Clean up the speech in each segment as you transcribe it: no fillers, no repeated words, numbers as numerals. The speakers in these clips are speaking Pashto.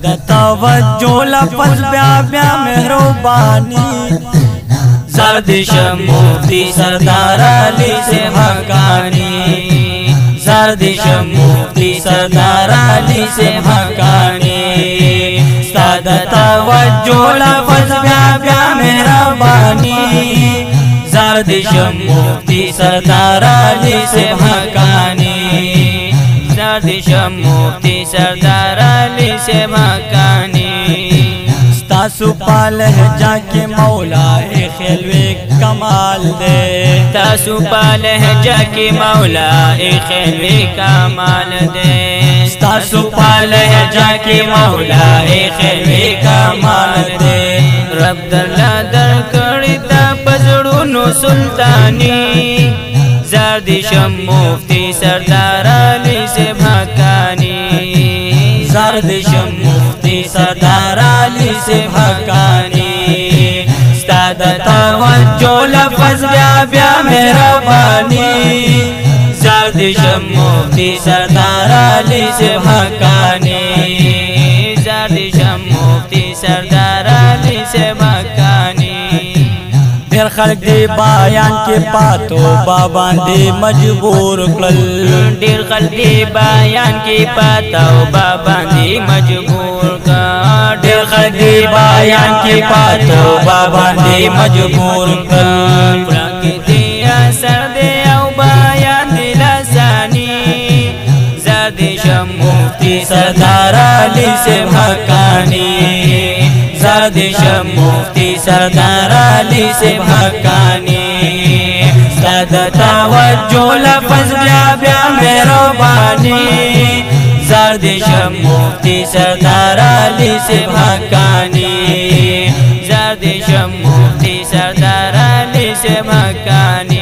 دا توجه لفظ بیا بیا مهربانی زردش مفتی سردار علی سے حقانی زردش مفتی سردار علی سے حقانی استاد توجه لفظ بیا بیا مهربانی زردش مفتی سردار علی سے حقانی زردش مفتی سردار علی سے حقانی تاسو پا لہجہ کی مولا خلوی کمال دے تاسو پا لہجہ کی مولا خلوی کمال دے تاسو پا لہجہ کی مولا خلوی کمال دے رب درلا در کڑی تا پزڑونو سلطانی زردش مفتی سردار علی سے حقانی زردش مفتی سردار علی سے حقانی استاد توجه لفظ بیا بیا مہربانی زردش مفتی سردار علی سے حقانی زردش مفتی سردار علی سے حقانی دیر خلق دی بیان کی پاتو بابان دی مجبور کل دیر خلق دی بیان کی پاتو بابان دی مجبور کل دیر خلق دی بیان کی پاتو بابان دی مجبور کل پرانکی اثر دی او بیان دی لسانی زردش مفتی سردار علی سے حقانی زردش مفتی سردار علی سے حقانی استاد توجه لفظ بیا بیا مہربانی زردش مفتی سردار علی سے حقانی زردش مفتی سردار علی سے حقانی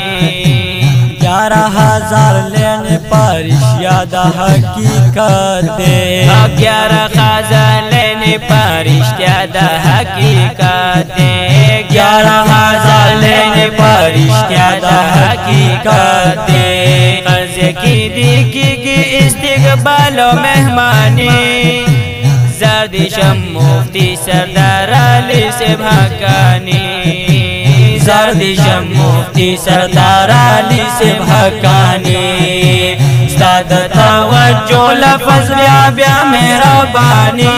11,000 لینے پارش یاد حقیقت دے 11,000 لینے پارش یاد حقیقت دے 11,000 لینے پارش یاد حقیقت دے قرض کی دیکھی کی استقبال و مہمانی زردش مفتی سردار علی سے حقانی زردش مفتی سردار علی سے حقانی استاد توجه لفظ بیا بیا مہربانی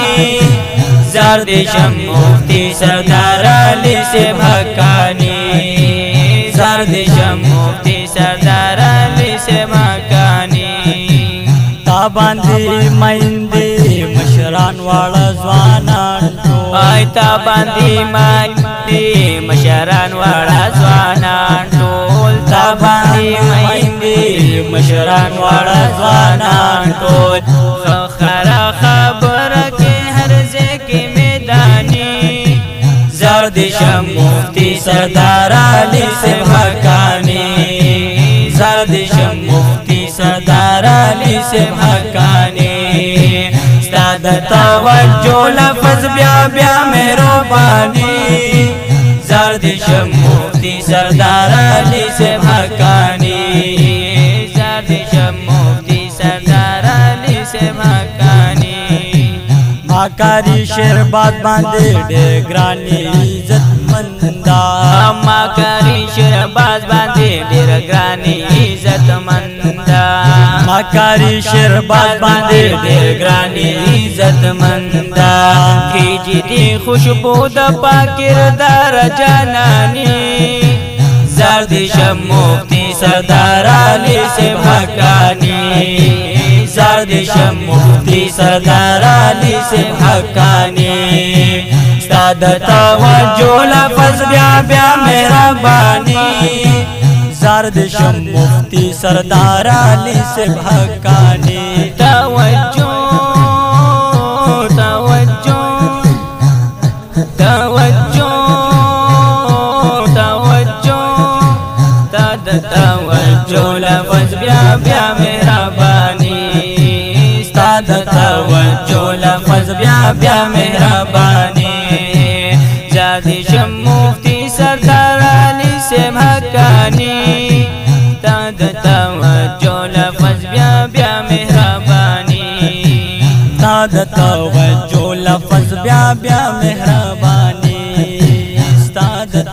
زردش مفتی سردار علی سے حقانی زردش مفتی سردار علی سے حقانی تاباندی مہندی مشران والا زوانان آئی تاباندی مہندی مشران والا زوانان ٹول تاباندی مہندی مشران والا زوانان ٹول خرا خبر کے ہر زکی میدانی زردش مفتی سردار علی سے حقانی زردش مفتی سردار علی سے حقانی استاد توجه لفظ بیا بیا مہربانی زردش مفتی سردار علی سے حقانی زردش مفتی سردار علی سے حقانی ماکاری شیر بات باندے ڈیگرانی عزت مندا ماکاری شیر باز باندے ڈیگرانی عزت مندا ماکاری شیر بات باندے ڈیگرانی عزت مندا کھیچی دی خوشبو دا پاکردار جانانی زردش مفتی سردار علی سے حقانی زردش مفتی سردار علی سے حقانی استاد توجه لفظ بیا بیا مہربانی زردش مفتی سردار علی سے حقانی توجه توجه توجه توجه لفظ بیا بیا مہربانی استاد توجه لفظ بیا بیا مہربانی زردش مفتی سردار علی سے حقانی توجه لفظ بیا بیا مہربانی ستاد توجه لفظ بیا بیا مهربانی ستاد